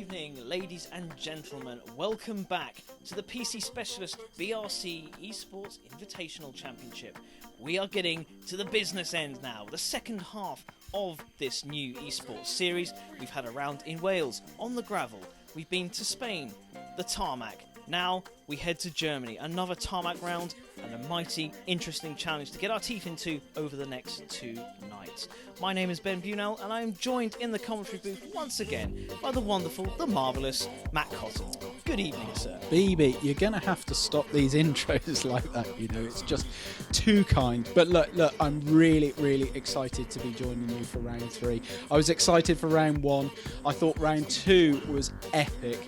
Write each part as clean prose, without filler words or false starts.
evening, ladies and gentlemen. Welcome back to the PCSpecialist BRC Esports Invitational Championship. We are getting to the business end now, the second half of this new esports series. We've had a round in Wales, on the gravel. We've been to Spain, the tarmac. Now we head to Germany, another tarmac round and a mighty interesting challenge to get our teeth into over the next 2 nights. My name is Ben Bunell and I am joined in the commentary booth once again by the wonderful, the marvellous Matt Cotton. Good evening, sir. BB, you're going to have to stop these intros like that, you know, it's just too kind. But look, I'm really excited to be joining you for round 3. I was excited for round 1. I thought round 2 was epic,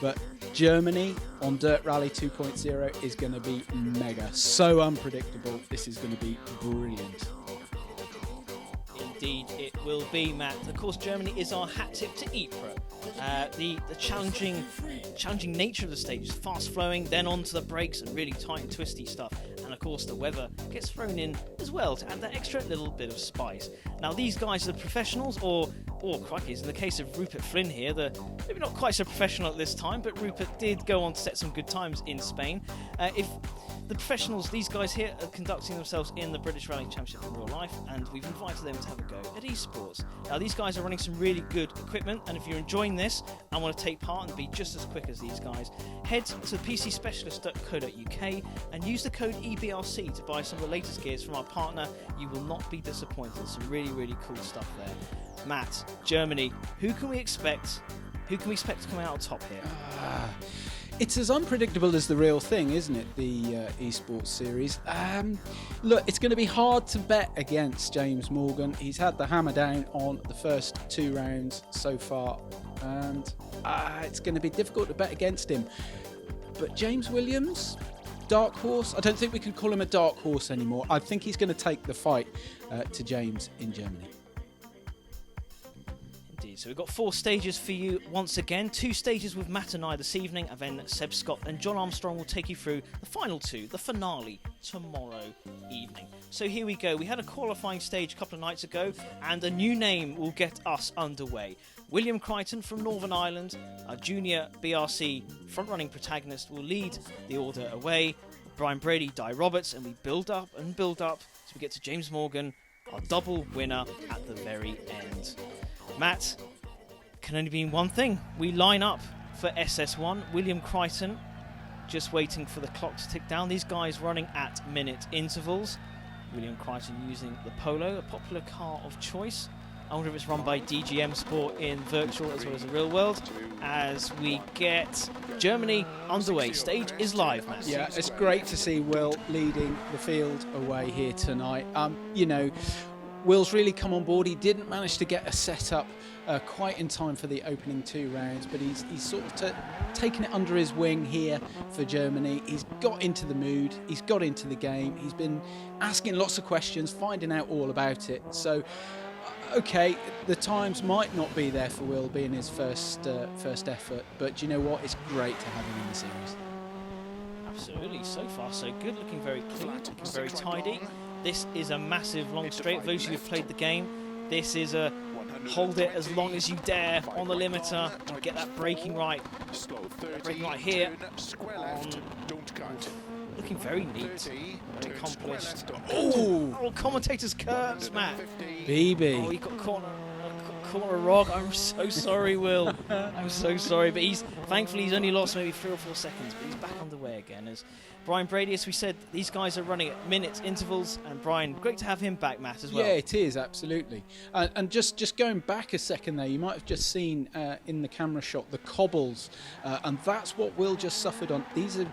but Germany on Dirt Rally 2.0 is going to be mega. So unpredictable. This is going to be brilliant. Indeed, it will be, Matt. Of course, Germany is our hat tip to Ypres. The challenging nature of the stage is fast flowing, then on to the brakes and really tight and twisty stuff. And of course, the weather gets thrown in as well to add that extra little bit of spice. Now, these guys are the professionals, or crikey, in the case of Rupert Flynn here, maybe not quite so professional at this time, but Rupert did go on to set some good times in Spain. If the professionals, these guys here, are conducting themselves in the British Rally Championship in real life, and we've invited them to have a go at Esports. Now, these guys are running some really good equipment, and if you're enjoying this and want to take part and be just as quick as these guys, head to PCSpecialist.co.uk and use the code eBRC to buy some of the latest gears from our partner. You will not be disappointed. Some really cool stuff there. Matt, Germany, who can we expect to come out on top here? It's as unpredictable as the real thing, isn't it, the esports series? Look, it's going to be hard to bet against James Morgan. He's had the hammer down on the first 2 rounds so far, and it's going to be difficult to bet against him. But James Williams, dark horse? I don't think we can call him a dark horse anymore. I think he's going to take the fight to James in Germany. So we've got 4 stages for you once again. 2 stages with Matt and I this evening, and then Seb Scott and John Armstrong will take you through the final 2, the finale, tomorrow evening. So here we go. We had a qualifying stage a couple of nights ago, and a new name will get us underway. William Crichton from Northern Ireland, our junior BRC front-running protagonist, will lead the order away. Brian Brady, Di Roberts, and we build up so we get to James Morgan, our double winner at the very end. Matt, can only mean one thing. We line up for SS1. William Crichton just waiting for the clock to tick down. These guys running at minute intervals. William Crichton using the Polo, a popular car of choice. I wonder if it's run by DGM Sport in virtual as well as the real world. As we get Germany underway. Stage is live, Matt. Yeah, it's great to see Will leading the field away here tonight. You know, Will's really come on board. He didn't manage to get a setup quite in time for the opening 2 rounds, but he's sort of taken it under his wing here for Germany. He's got into the mood, he's got into the game, he's been asking lots of questions, finding out all about it. So, okay, the times might not be there for Will being his first effort, but you know what? It's great to have him in the series. Absolutely, so far so good, looking very clean, looking very tidy. This is a massive long straight. For those of you who've played the game, this is a hold it as long as you dare on the limiter. Get that braking right. Braking right here. Looking very neat, very accomplished. Oh, commentator's curves, Matt. BB. Oh, he got corner rog. I'm so sorry, Will. I'm so sorry, but thankfully he's only lost maybe 3 or 4 seconds, but he's back on the way again. As Brian Brady, as we said, these guys are running at minute intervals, and Brian, great to have him back, Matt, as well. Yeah, it is, absolutely. And just going back a second there, you might have just seen in the camera shot the cobbles, and that's what Will just suffered on. These are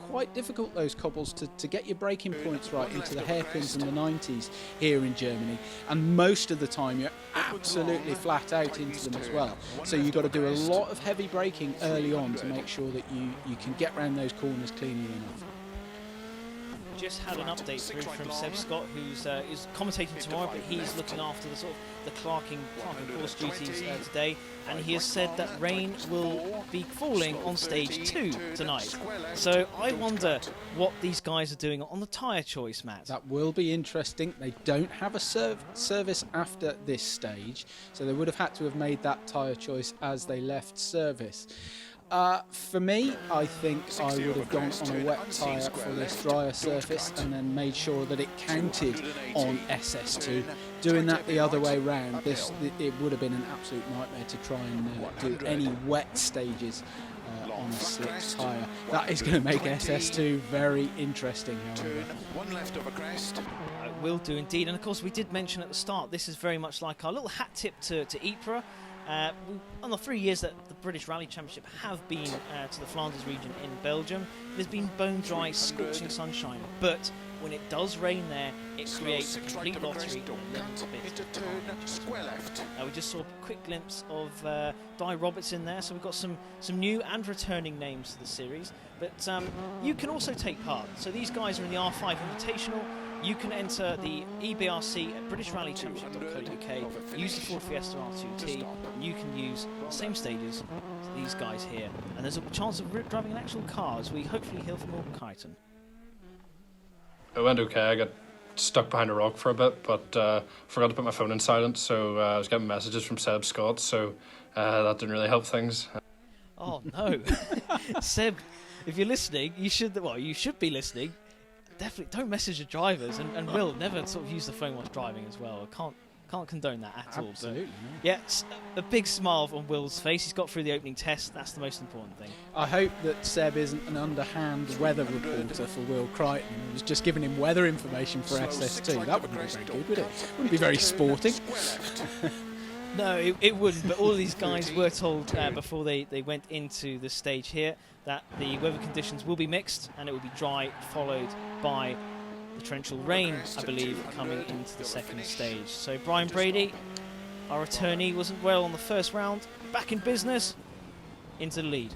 quite difficult, those cobbles, to get your braking points right into the hairpins in the 90s here in Germany, and most of the time you're absolutely flat out into them as well. So you've got to do a lot of heavy braking early on to make sure that you can get around those corners cleanly enough. just had an update through from Seb Scott, who's is commentating tomorrow, but he's looking after the sort of the Clarking course duties today, and he has said that rain will be falling on stage 2 tonight. So I wonder what these guys are doing on the tyre choice, Matt. That will be interesting. They don't have a service after this stage, so they would have had to have made that tyre choice as they left service. For me, I think I would have gone on a wet tyre for this drier surface and then made sure that it counted on SS2. Doing that the other way round, it would have been an absolute nightmare to try and do any wet stages on a slick tyre. That is going to make SS2 very interesting, however. One left of a crest. It will do indeed, and of course we did mention at the start, this is very much like our little hat tip to Ypres. On the 3 years that the British Rally Championship have been to the Flanders region in Belgium, there's been bone dry, scorching sunshine. But when it does rain there, it creates a complete lottery. We just saw a quick glimpse of Di Roberts in there, so we've got some new and returning names to the series. But you can also take part. So these guys are in the R5 Invitational. You can enter the eBRC at BritishRallyChampionship.co.uk, use the Ford Fiesta R2T, and you can use the same stages as these guys here. And there's a chance of driving an actual car as we hopefully hear from Morgan Kyton. It went okay. I got stuck behind a rock for a bit, but forgot to put my phone in silent, so I was getting messages from Seb Scott, so that didn't really help things. Oh no. Seb, if you're listening, you should be listening. Definitely don't message the drivers, and Will never sort of use the phone whilst driving as well. I can't condone that at all. Absolutely. But yeah, a big smile on Will's face. He's got through the opening test. That's the most important thing. I hope that Seb isn't an underhand weather reporter for Will Crichton and was just giving him weather information for SS2. That wouldn't be very good, would it? Wouldn't be very sporting. No, it wouldn't, but all of these guys were told before they went into the stage here that the weather conditions will be mixed and it will be dry, followed by the torrential rain, I believe, coming into the second stage. So Brian Brady, our attorney, wasn't well on the first round, back in business, into the lead.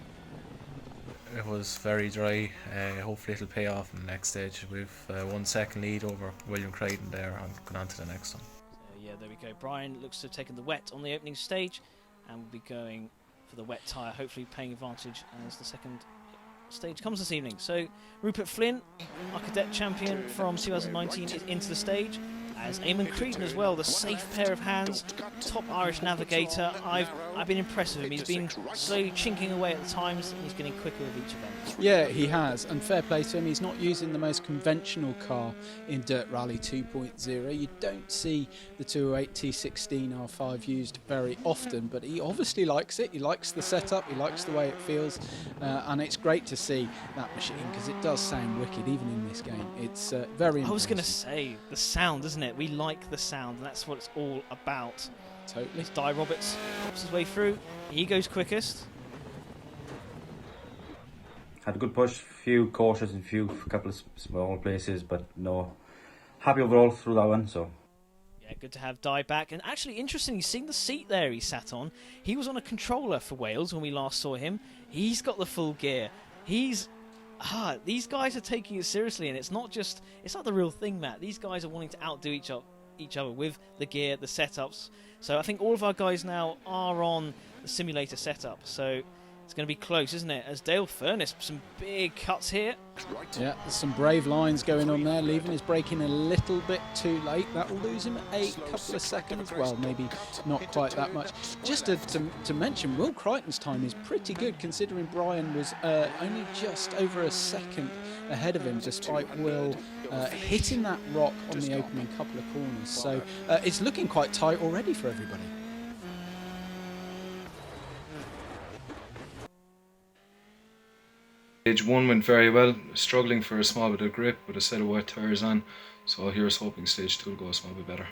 It was very dry. Hopefully it'll pay off in the next stage. We've 1 second lead over William Crichton there and going on to the next one. Yeah, there we go. Brian looks to have taken the wet on the opening stage and will be going for the wet tyre, hopefully paying advantage as the second stage comes this evening. So Rupert Flynn, our cadet champion from 2019, is into the stage, as Eamon Creedon as well, the safe pair of hands, top Irish navigator. I've been impressed with him. He's been slowly chinking away at the times, and he's getting quicker with each event. Yeah, he has, and fair play to him. He's not using the most conventional car in Dirt Rally 2.0. You don't see the 208 T16 R5 used very often, but he obviously likes it. He likes the setup, he likes the way it feels, and it's great to see that machine because it does sound wicked even in this game. It's very impressive. I was going to say, the sound, isn't it? We like the sound, and that's what it's all about. Totally. Di Roberts pops his way through. He goes quickest. Had a good push, few cautious and couple of small places, but no, happy overall through that one. So yeah, good to have Di back. And actually, interestingly, seeing the seat there he sat on, he was on a controller for Wales when we last saw him. He's got the full gear. These guys are taking it seriously, and it's not the real thing, Matt. These guys are wanting to outdo each other with the gear, the setups. So I think all of our guys now are on the simulator setup. So it's going to be close, isn't it? As Dale Furness, some big cuts here. Yeah, there's some brave lines going on there. Leaving his braking a little bit too late. That will lose him a couple of seconds. Well, maybe not quite that much. Just to mention, Will Crichton's time is pretty good considering Brian was only just over a second ahead of him, despite Will hitting that rock on the opening couple of corners. So it's looking quite tight already for everybody. Stage 1 went very well, struggling for a small bit of grip with a set of wet tyres on, so here's hoping stage 2 will go a small bit better.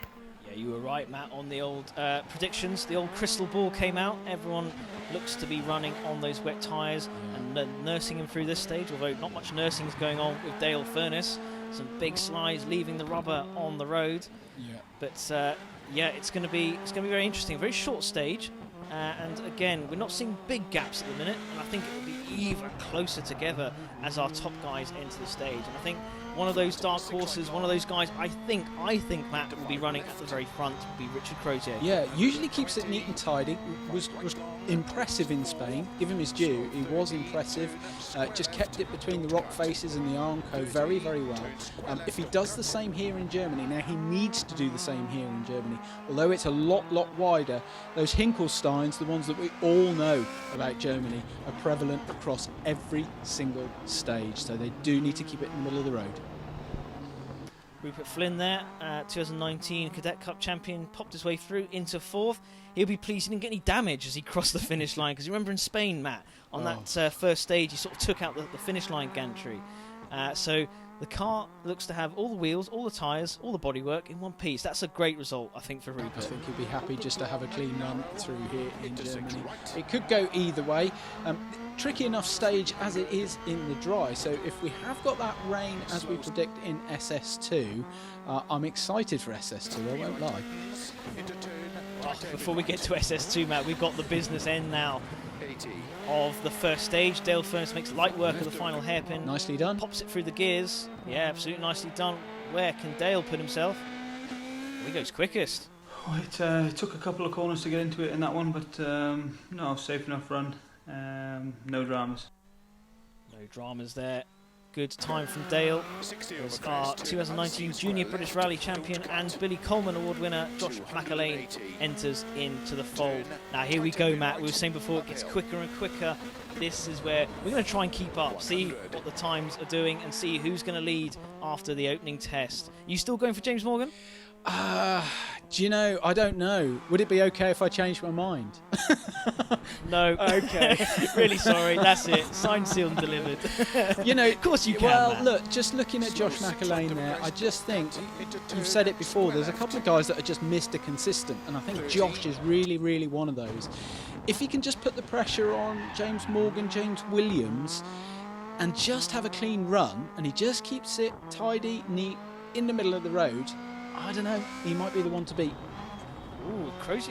Yeah, you were right, Matt, on the old predictions. The old crystal ball came out. Everyone looks to be running on those wet tyres and nursing him through this stage, although not much nursing is going on with Dale Furness. Some big slides leaving the rubber on the road. Yeah. But yeah, it's going to be very interesting. A very short stage, and again, we're not seeing big gaps at the minute, and I think it will be even closer together as our top guys enter the stage. And I think one of those dark horses, one of those guys, I think Matt will be running at the very front, will be Richard Crozier. Yeah, usually keeps it neat and tidy. Was impressive in Spain. Give him his due. He was impressive. Just kept it between the rock faces and the Armco very, very well. If he does the same here in Germany, now he needs to do the same here in Germany. Although it's a lot wider, those Hinkelsteins, the ones that we all know about Germany, are prevalent across every single stage. So they do need to keep it in the middle of the road. Rupert Flynn there, 2019 Cadet Cup champion, popped his way through into 4th. He'll be pleased he didn't get any damage as he crossed the finish line, because you remember in Spain, Matt, on that first stage, he sort of took out the finish line gantry. So the car looks to have all the wheels, all the tyres, all the bodywork in one piece. That's a great result, I think, for Rupert. I think he'll be happy just to have a clean run through here in Germany. It could go either way. Tricky enough stage as it is in the dry, so if we have got that rain as we predict in SS2, I'm excited for SS2, I won't lie. Before we get to SS2, Matt, we've got the business end now of the first stage. Dale Furness makes light work of the final hairpin. Nicely done. Pops it through the gears. Yeah, absolutely nicely done. Where can Dale put himself? He goes quickest. It took a couple of corners to get into it in that one, but no, safe enough run. No dramas. No dramas there. Good time from Dale. As our 2019 Junior British Rally Champion and Billy Coleman Award winner Josh McErlean enters into the fold. Now here we go, Matt. We were saying before, it gets quicker and quicker. This is where we're going to try and keep up, see what the times are doing, and see who's going to lead after the opening test. You still going for James Morgan? Do you know, I don't know. Would it be okay if I changed my mind? No. Okay. Really sorry. That's it. Signed, sealed and delivered. You know, of course you can, well, Matt. look, just looking at Josh McErlean there, I just think, you've said it before, there's a couple of guys that are just Mr. Consistent, and I think Josh is really, really one of those. If he can just put the pressure on James Morgan, James Williams, and just have a clean run, and he just keeps it tidy, neat, in the middle of the road, I don't know, he might be the one to beat. Ooh,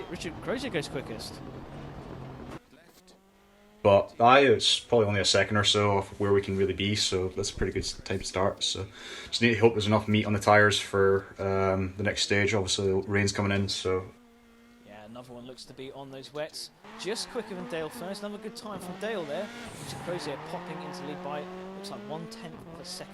Richard Crozier goes quickest. But it's probably only a second or so of where we can really be, so that's a pretty good time to start. So just need to hope there's enough meat on the tyres for the next stage. Obviously, the rain's coming in, so. Yeah, another one looks to be on those wets. Just quicker than Dale Furness. Another good time from Dale there. Richard Crozier popping into the lead by, looks like 1/10 of a second.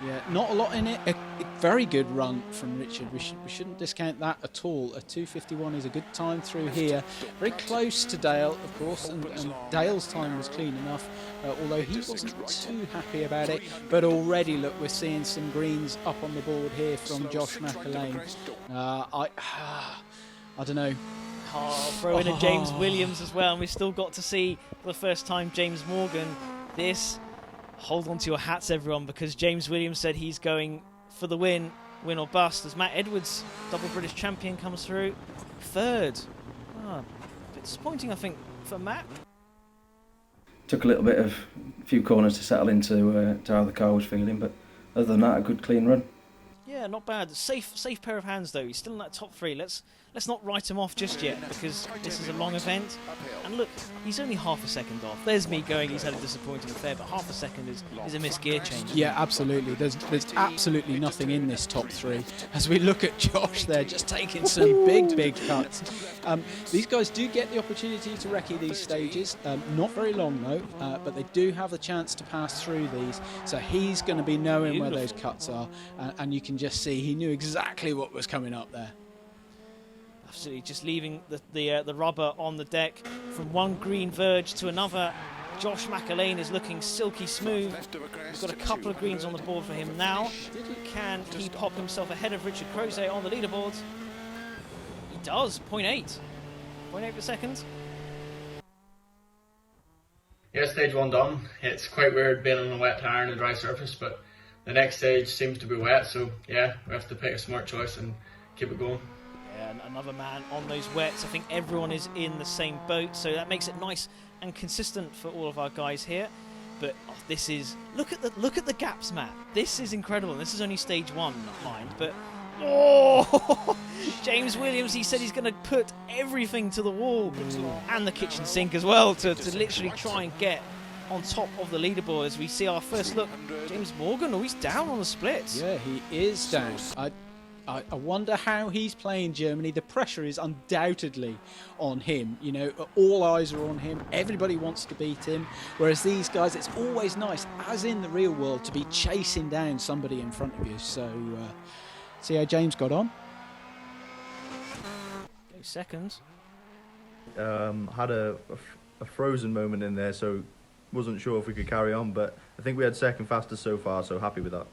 Yeah, not a lot in it. A very good run from Richard. We shouldn't discount that at all. A 2:51 is a good time through here. Very close to Dale, of course, and Dale's time was clean enough, although he wasn't too happy about it. But already, look, we're seeing some greens up on the board here from Josh McErlean. I don't know. Throw in a James Williams as well, and we've still got to see for the first time James Morgan. Hold on to your hats, everyone, because James Williams said he's going for the win or bust, as Matt Edwards, double British champion, comes through. Third. A bit disappointing, I think, for Matt. Took a little bit of a few corners to settle into how the car was feeling, but other than that, a good clean run. Yeah, not bad. Safe pair of hands, though. He's still in that top three. Let's not write him off just yet, because this is a long event. And look, he's only half a second off. There's me going, he's had a disappointing affair, but half a second is a missed gear change. Yeah, absolutely. There's absolutely nothing in this top three. As we look at Josh there, just taking some big cuts. These guys do get the opportunity to recce these stages. Not very long, though, but they do have the chance to pass through these. So he's going to be knowing where those cuts are, and you can just see he knew exactly what was coming up there. Absolutely, just leaving the rubber on the deck from one green verge to another. Josh McErlean is looking silky smooth. We've got a couple of greens on the board for him now. Can he pop himself ahead of Richard Crozier on the leaderboard? He does, 0.8. 0.8 per second. Yeah, stage one done. It's quite weird being on a wet tyre and a dry surface, but the next stage seems to be wet, so yeah, we have to pick a smart choice and keep it going. Yeah, another man on those wets. I think everyone is in the same boat, so that makes it nice and consistent for all of our guys here. But this is look at the gaps, Matt. This is incredible. This is only stage one, not mind, but James Williams, he said he's going to put everything to the wall and the kitchen sink as well to literally try and get on top of the leaderboard as we see our first look. James Morgan, he's down on the splits. Yeah, he is down. I wonder how he's playing Germany. The pressure is undoubtedly on him. You know, all eyes are on him. Everybody wants to beat him. Whereas these guys, it's always nice, as in the real world, to be chasing down somebody in front of you. So, see how James got on? Seconds. Had a frozen moment in there, so wasn't sure if we could carry on, but I think we had second fastest so far, so happy with that.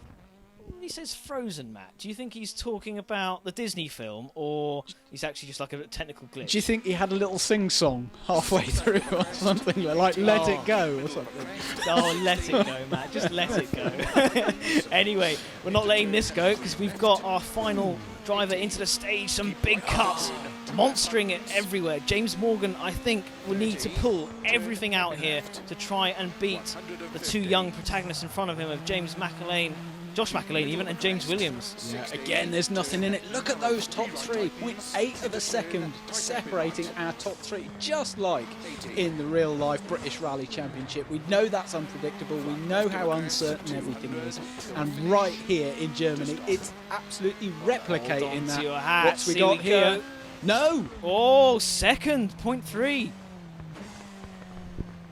When he says frozen, Matt, do you think he's talking about the Disney film, or he's actually just like a technical glitch? Do you think he had a little sing-song halfway through or something, like Let It Go or something? Oh, let it go, Matt. Just let it go. Anyway, we're not letting this go because we've got our final driver into the stage. Some big cuts, monstering it everywhere. James Morgan, I think, will need to pull everything out here to try and beat the two young protagonists in front of him of Josh McErlean even, and James Williams. Yeah, again, there's nothing in it. Look at those top three. With 1/8 of a second separating our top three, just like in the real-life British Rally Championship. We know that's unpredictable. We know how uncertain everything is. And right here in Germany, it's absolutely replicating that. Your hat. What's we got here? No! Oh, second, 0.3.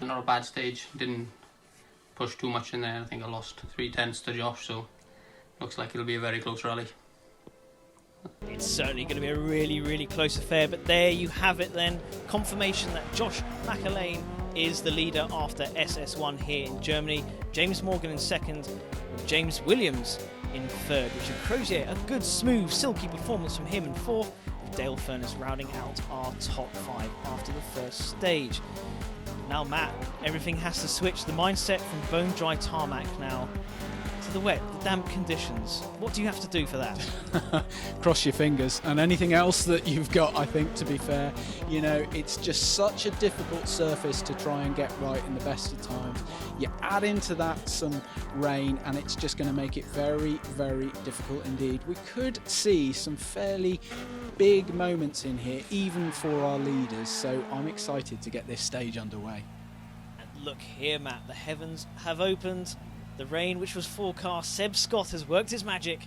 Not a bad stage. Didn't push too much in there. I think I lost 3/10 to Josh, so looks like it'll be a very close rally. It's certainly going to be a really, really close affair, but there you have it then. Confirmation that Josh McErlean is the leader after SS1 here in Germany. James Morgan in second, James Williams in third. Richard Crozier, a good, smooth, silky performance from him in fourth. Dale Furness rounding out our top five after the first stage. Now, Matt, everything has to switch. The mindset from bone dry tarmac now to the wet, the damp conditions. What do you have to do for that? Cross your fingers. And anything else that you've got, I think, to be fair. You know, it's just such a difficult surface to try and get right in the best of times. You add into that some rain and it's just going to make it very, very difficult indeed. We could see some fairly big moments in here, even for our leaders. So I'm excited to get this stage underway. And look here, Matt, the heavens have opened. The rain, which was forecast, Seb Scott has worked his magic.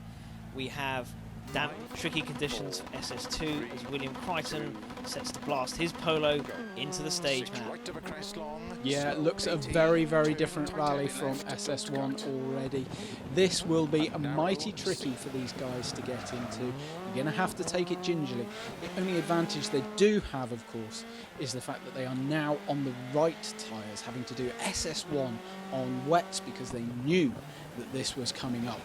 We have damp, tricky conditions for SS2 as William Crichton sets to blast his Polo into the stage, Matt. Yeah, it looks a very, very different rally from SS1 already. This will be mighty tricky for these guys to get into. You're going to have to take it gingerly. The only advantage they do have, of course, is the fact that they are now on the right tyres, having to do SS1 on wets because they knew that this was coming up.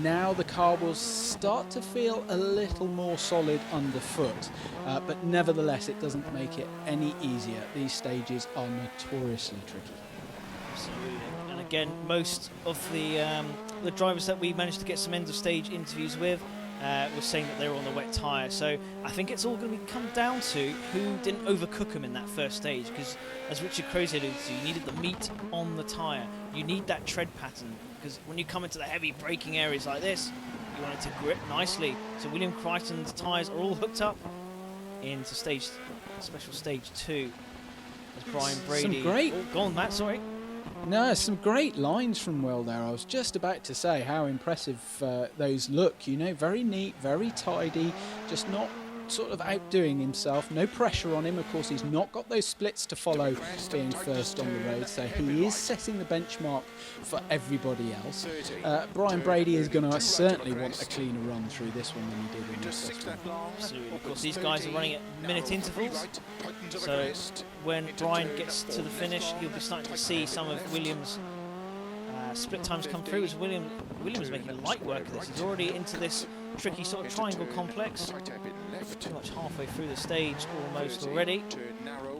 Now the car will start to feel a little more solid underfoot, but nevertheless it doesn't make it any easier. These stages are notoriously tricky. Absolutely. And again, most of the drivers that we managed to get some end of stage interviews with were saying that they were on the wet tyre. So I think it's all going to come down to who didn't overcook them in that first stage, because as Richard Crozier alluded to, you needed the meat on the tyre. You need that tread pattern, because when you come into the heavy braking areas like this, you want it to grip nicely. So William Crichton's tyres are all hooked up into special stage 2 as Brian Brady. Some great. Oh, go on, Matt, sorry. No, some great lines from Will there. I was just about to say how impressive those look. You know, very neat, very tidy, just not sort of outdoing himself. No pressure on him. Of course, he's not got those splits to follow being first on the road, so he is setting the benchmark for everybody else. Brian Brady is going to certainly want a cleaner run through this one than he did in the first one. Absolutely. Of course, these guys are running at minute intervals, so when Brian gets to the finish, he'll be starting to see some of Williams' split times come through, as Williams making light work of this. He's already into this tricky sort of triangle complex, pretty much halfway through the stage almost already.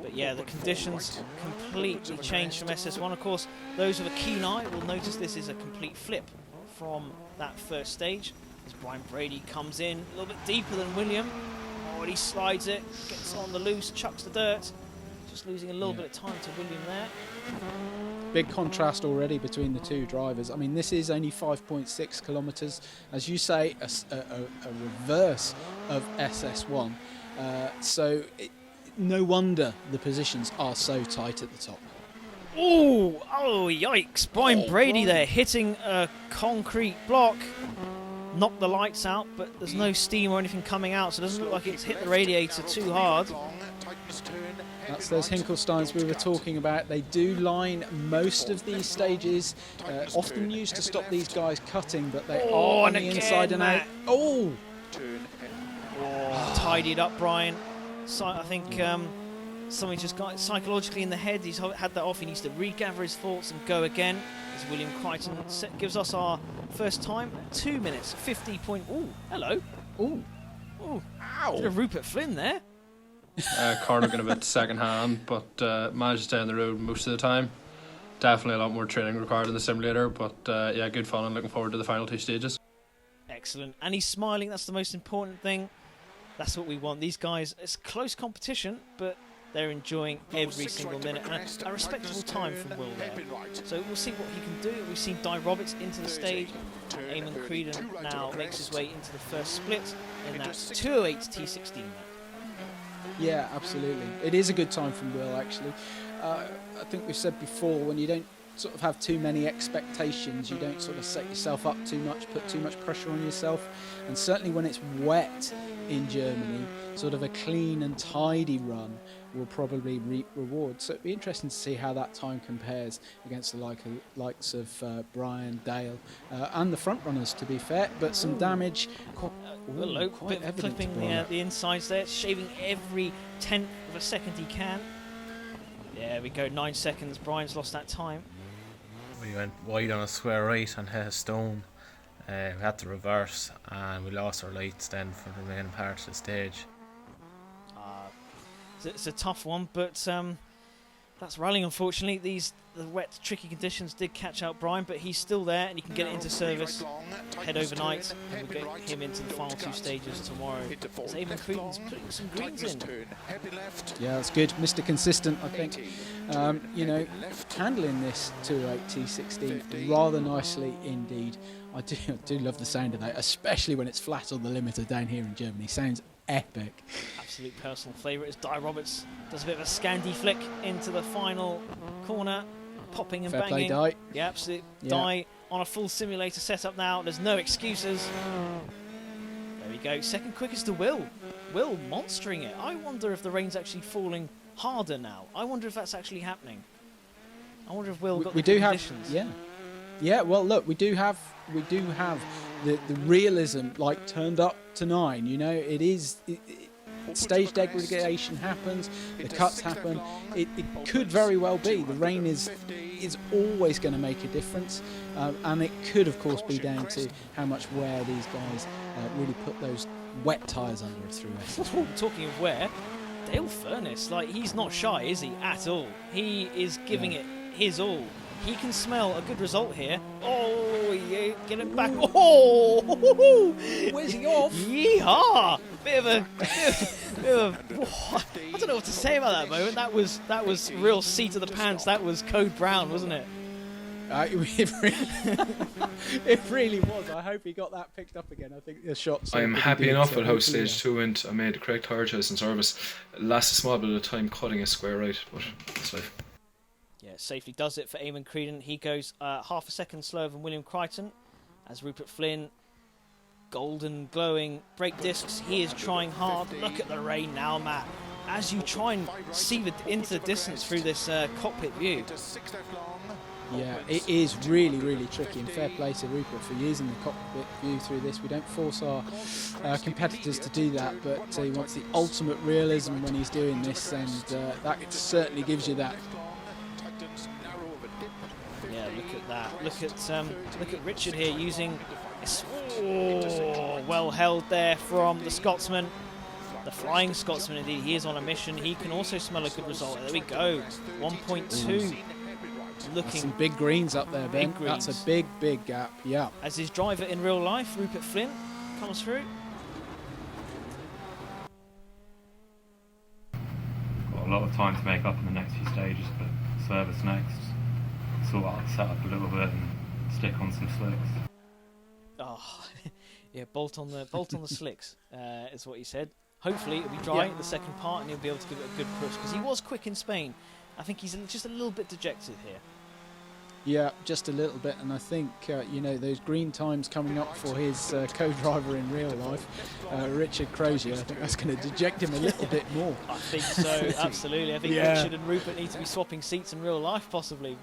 But yeah, the conditions completely changed from SS1. Of course, those with a keen eye will notice this is a complete flip from that first stage, as Brian Brady comes in a little bit deeper than William. Oh, and he slides it, gets on the loose, chucks the dirt, just losing a little bit of time to William there. Big contrast already between the two drivers. I mean, this is only 5.6 kilometres. As you say, a reverse of SS1. So no wonder the positions are so tight at the top. Oh, yikes. Brian Brady there hitting a concrete block. Knocked the lights out, but there's no steam or anything coming out, so it doesn't look like it's hit the radiator too hard. That's those Hinkelsteins we were talking about. They do line most of these stages, often used to stop these guys cutting, but they are on the inside and out. Oh! Tidied up, Brian. So I think something just got psychologically in the head. He's had that off. He needs to regather his thoughts and go again. As William Crichton gives us our first time, 2 minutes, 50 point. Ooh, hello. Ooh. Ooh. Ow. Bit of Rupert Flynn there. Car looking a bit second hand, but managed to stay on the road most of the time. Definitely a lot more training required in the simulator, but yeah, good fun and looking forward to the final 2 stages. Excellent. And he's smiling, that's the most important thing. That's what we want. These guys, it's close competition, but they're enjoying every single minute. And a respectable time from Will there. So we'll see what he can do. We've seen Di Roberts into the stage. Eamon Creedon now makes his way into the first split in that 208 T16. Yeah, absolutely. It is a good time from Will, actually. I think we've said before, when you don't sort of have too many expectations, you don't sort of set yourself up too much, put too much pressure on yourself. And certainly when it's wet in Germany, sort of a clean and tidy run will probably reap rewards. So it'd be interesting to see how that time compares against the likes of Brian, Dale, and the front runners, to be fair. But some damage, quite bit of clipping the insides there, shaving every 10th of a second he can. There we go, 9 seconds. Brian's lost that time. We went wide on a square right and hit a stone. We had to reverse and we lost our lights then for the remaining part of the stage. It's a tough one, but that's rallying, unfortunately. The wet, tricky conditions did catch out Brian, but he's still there and he can get it into service, head overnight, and we'll get him into the final 2 stages tomorrow. So Eamon Creedon's putting some greens in. Yeah, that's good. Mr. Consistent, I think. You know, handling this 208 T16 rather nicely indeed. I do love the sound of that, especially when it's flat on the limiter down here in Germany. Sounds epic. Absolute personal favourite as Di Roberts does a bit of a Scandi flick into the final corner, popping and Fair banging. play, Di. Yeah, absolute. Yeah. Di on a full simulator setup now. There's no excuses. There we go. Second quickest to Will. Will monstering it. I wonder if the rain's actually falling harder now. I wonder if that's actually happening. I wonder if Will got the conditions. Yeah. Well, look, we do have the realism like turned up to 9. You know, it is. Stage degradation happens, the cuts happen. It could very well be the rain is always going to make a difference, and it could, of course, be down to how much wear these guys really put those wet tyres under through it. Talking of wear, Dale Furness, like, he's not shy, is he, at all? He is giving it his all. He can smell a good result here. Oh, yeah, get it back. Oh, where's he off? Yeehaw! Bit of a I don't know what to say about that moment. That was real seat of the pants. That was Code Brown, wasn't it? It really was. I hope he got that picked up again. I think the shots. I'm happy enough with how stage 2 went. I made the correct tire choice in service. It lasted a small bit of time cutting a square right, but it's life. Yeah, safely does it for Eamon Creedon. He goes half a second slower than William Crichton, as Rupert Flynn, golden glowing brake discs. He is trying hard. Look at the rain now, Matt. As you try and see into the distance through this cockpit view. Yeah, it is really, really tricky, and fair play to Rupert for using the cockpit view through this. We don't force our competitors to do that, but he wants the ultimate realism when he's doing this, and that certainly gives you that. Yeah, look at that. Look at Richard here using. Well held there from the Scotsman. The flying Scotsman, indeed. He is on a mission. He can also smell a good result. There we go. 1.2. Looking. Some big greens up there, Ben. That's a big, big gap. Yeah. As his driver in real life, Rupert Flynn, comes through. Got a lot of time to make up in the next few stages, but service next. Sort out the setup a little bit and stick on some slicks. Oh, yeah, bolt on the slicks is what he said. Hopefully it'll be dry the second part and he'll be able to give it a good push, because he was quick in Spain. I think he's just a little bit dejected here. Yeah, just a little bit, and I think those green times coming up for his co-driver in real life, Richard Crozier. I think that's going to deject him a little bit more. I think so, absolutely. I think Richard and Rupert need to be swapping seats in real life, possibly.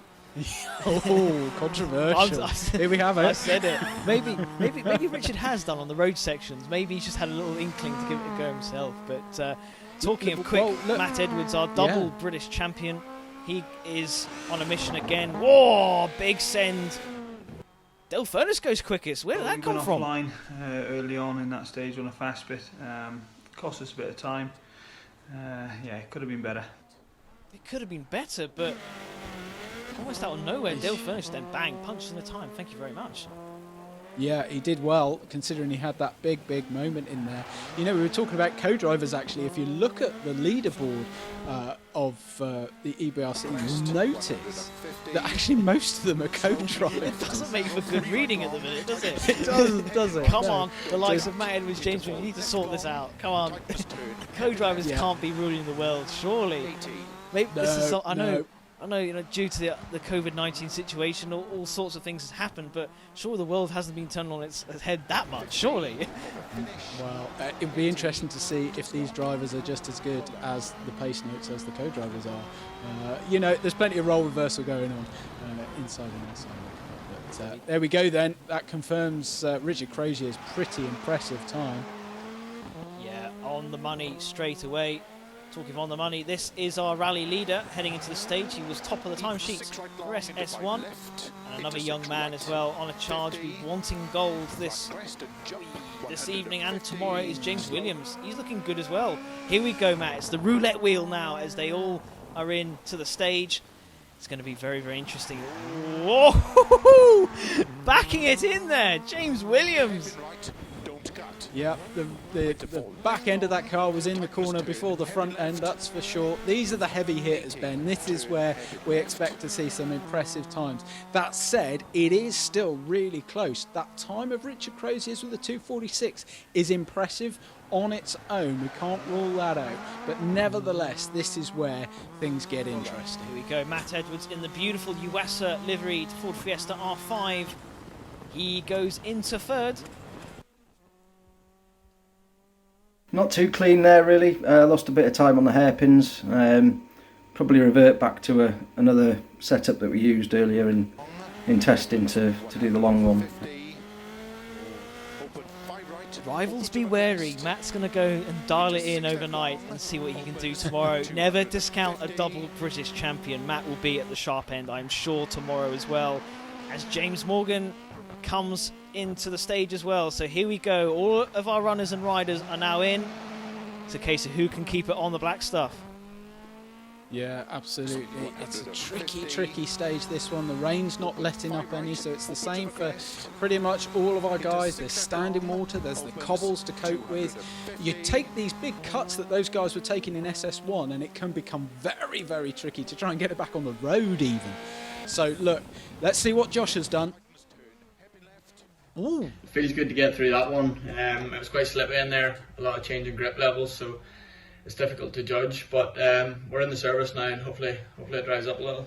Oh, controversial. Here we have it. I said it. Maybe Richard has done on the road sections. Maybe he's just had a little inkling to give it a go himself. But talking of quick, Matt Edwards, our double British champion. He is on a mission again. Whoa, big send. Dale Furness goes quickest. Where did that come from? Offline early on in that stage on a fast bit. Cost us a bit of time. It could have been better. It could have been better, but almost out of nowhere, Dale Furness then bang, punches in the time. Thank you very much. Yeah, he did well, considering he had that big moment in there. We were talking about co-drivers, actually. If you look at the leaderboard of the eBRC, you'll notice that actually most of them are co-drivers. It doesn't make for good reading at the minute, does it? It doesn't, does it? Come on, the likes of Matt Edwards, James, you need to sort this out. Come on. Co-drivers can't be ruling the world, surely. Maybe this is I know, due to the COVID-19 situation, all sorts of things has happened, but sure, the world hasn't been turned on its head that much, surely. Well, it would be interesting to see if these drivers are just as good as the pace notes as the co-drivers are. There's plenty of role reversal going on inside and outside. But there we go then. That confirms Richard Crozier's pretty impressive time. Yeah, on the money straight away. Talking of on the money, this is our rally leader heading into the stage. He was top of the timesheet for SS1, and another young man as well on a charge, be wanting gold this evening and tomorrow is James Williams. He's looking good as well. Here we go, Matt. It's the roulette wheel now as they all are in to the stage. It's going to be very, very interesting. Whoa! Backing it in there, James Williams. Yeah, the back end of that car was in the corner before the front end, that's for sure. These are the heavy hitters, Ben. This is where we expect to see some impressive times. That said, it is still really close. That time of Richard Crozier's with a 2:46 is impressive on its own. We can't rule that out. But nevertheless, this is where things get interesting. Here we go. Matt Edwards in the beautiful Ypres liveried Ford Fiesta R5. He goes into third. Not too clean there, really. Lost a bit of time on the hairpins. Probably revert back to another setup that we used earlier in testing to do the long one. Rivals be wary. Matt's going to go and dial it in overnight and see what he can do tomorrow. Never discount a double British champion. Matt will be at the sharp end, I'm sure, tomorrow as well, as James Morgan comes into the stage as well. So here we go. All of our runners and riders are now in. It's a case of who can keep it on the black stuff. Yeah, absolutely. It's a tricky stage, this one. The rain's not letting up any, so it's the same for pretty much all of our guys. There's standing water, there's the cobbles to cope with. You take these big cuts that those guys were taking in SS1 and it can become very, very tricky to try and get it back on the road even. So look, let's see what Josh has done. Ooh. It feels good to get through that one. It was quite slippy in there, a lot of change in grip levels, so it's difficult to judge. But we're in the service now, and hopefully it dries up a little.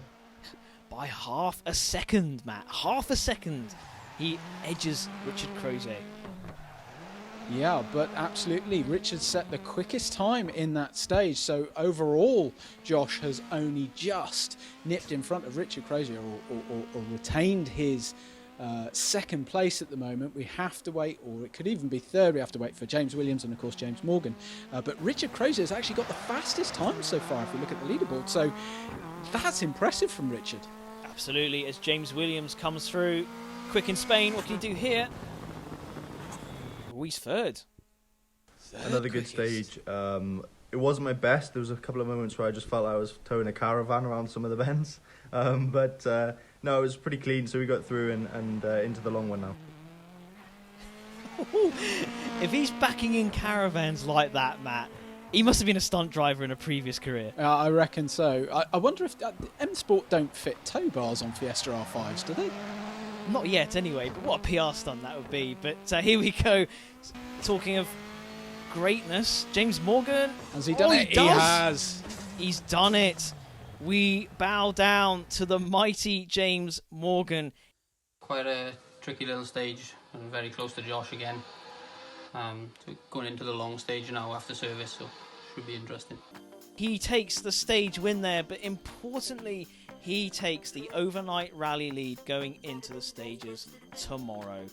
By half a second, Matt. Half a second. He edges Richard Crozier. Yeah, but absolutely, Richard set the quickest time in that stage. So overall, Josh has only just nipped in front of Richard Crozier, or retained his second place at the moment. We have to wait, or it could even be third. We have to wait for James Williams and of course James Morgan. But Richard Crozier has actually got the fastest time so far if we look at the leaderboard. So that's impressive from Richard. Absolutely, as James Williams comes through. Quick in Spain, what can he do here? Oh, he's third. Another good stage. It wasn't my best. There was a couple of moments where I just felt I was towing a caravan around some of the bends. But no, it was pretty clean, so we got through and into the long one now. If he's backing in caravans like that, Matt, he must have been a stunt driver in a previous career. I reckon so. I wonder if M Sport don't fit tow bars on Fiesta R5s, do they? Not yet, anyway, but what a PR stunt that would be. But here we go. Talking of greatness, James Morgan. Has he done it? He has. He's done it. we bow down to the mighty James Morgan. Quite a tricky little stage and very close to Josh again. So going into the long stage now after service, so should be interesting. He takes the stage win there, but importantly, he takes the overnight rally lead going into the stages tomorrow.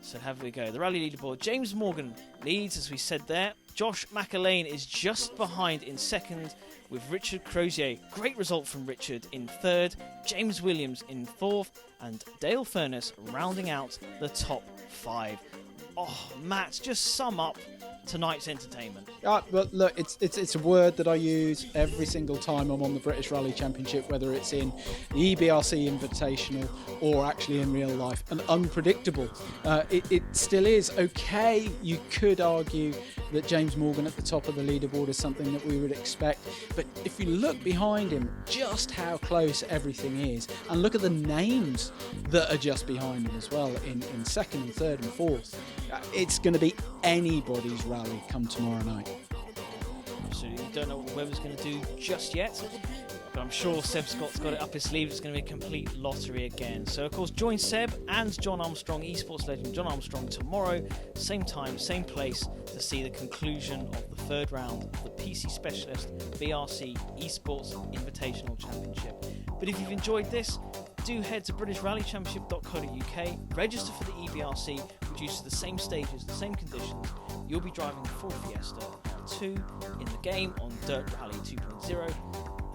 So have we go. The rally leaderboard. James Morgan leads, as we said there. Josh McErlean is just behind in second, with Richard Crozier. Great result from Richard in third. James Williams in fourth, and Dale Furness rounding out the top 5. Oh, Matt, just sum up tonight's entertainment. But look, it's a word that I use every single time I'm on the British Rally Championship, whether it's in the eBRC Invitational or actually in real life, and unpredictable. It still is. Okay, you could argue that James Morgan at the top of the leaderboard is something that we would expect, but if you look behind him, just how close everything is, and look at the names that are just behind him as well in second and third and fourth, it's going to be anybody's rally come tomorrow night. Absolutely, we don't know what the weather's going to do just yet, but I'm sure Seb Scott's got it up his sleeve. It's going to be a complete lottery again. So of course, join Seb and John Armstrong, esports legend John Armstrong, tomorrow, same time, same place, to see the conclusion of the third round of the PCSpecialist BRC Esports Invitational Championship. But if you've enjoyed this, do head to BritishRallyChampionship.co.uk, register for the eBRC, which uses the same stages, the same conditions. You'll be driving the Ford Fiesta R2 in the game on Dirt Rally 2.0,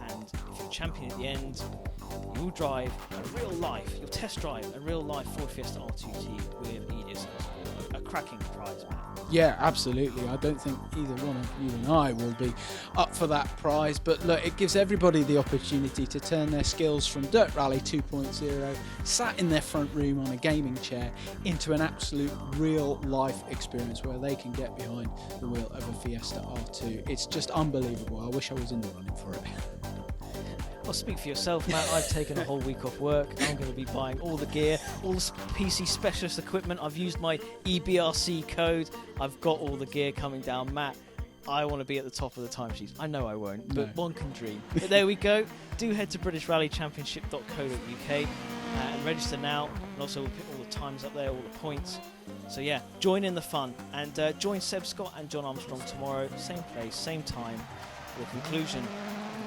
and if you're champion at the end, you'll drive you'll test drive a real life Ford Fiesta R2T with Edis. A cracking prize, man. Yeah, absolutely. I don't think either one of you and I will be up for that prize, but look, it gives everybody the opportunity to turn their skills from Dirt Rally 2.0, sat in their front room on a gaming chair, into an absolute real life experience where they can get behind the wheel of a Fiesta R2. It's just unbelievable. I wish I was in the running for it. Well, speak for yourself, Matt. I've taken a whole week off work. I'm going to be buying all the gear, all the PC specialist equipment. I've used my eBRC code. I've got all the gear coming down. Matt, I want to be at the top of the timesheets. I know I won't, but one can dream. But there we go. Do head to BritishRallyChampionship.co.uk and register now. And also we'll put all the times up there, all the points. So yeah, join in the fun. And join Seb Scott and John Armstrong tomorrow. Same place, same time, for the conclusion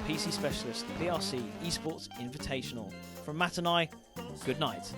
PC Specialist BRC Esports Invitational. From Matt and I, good night.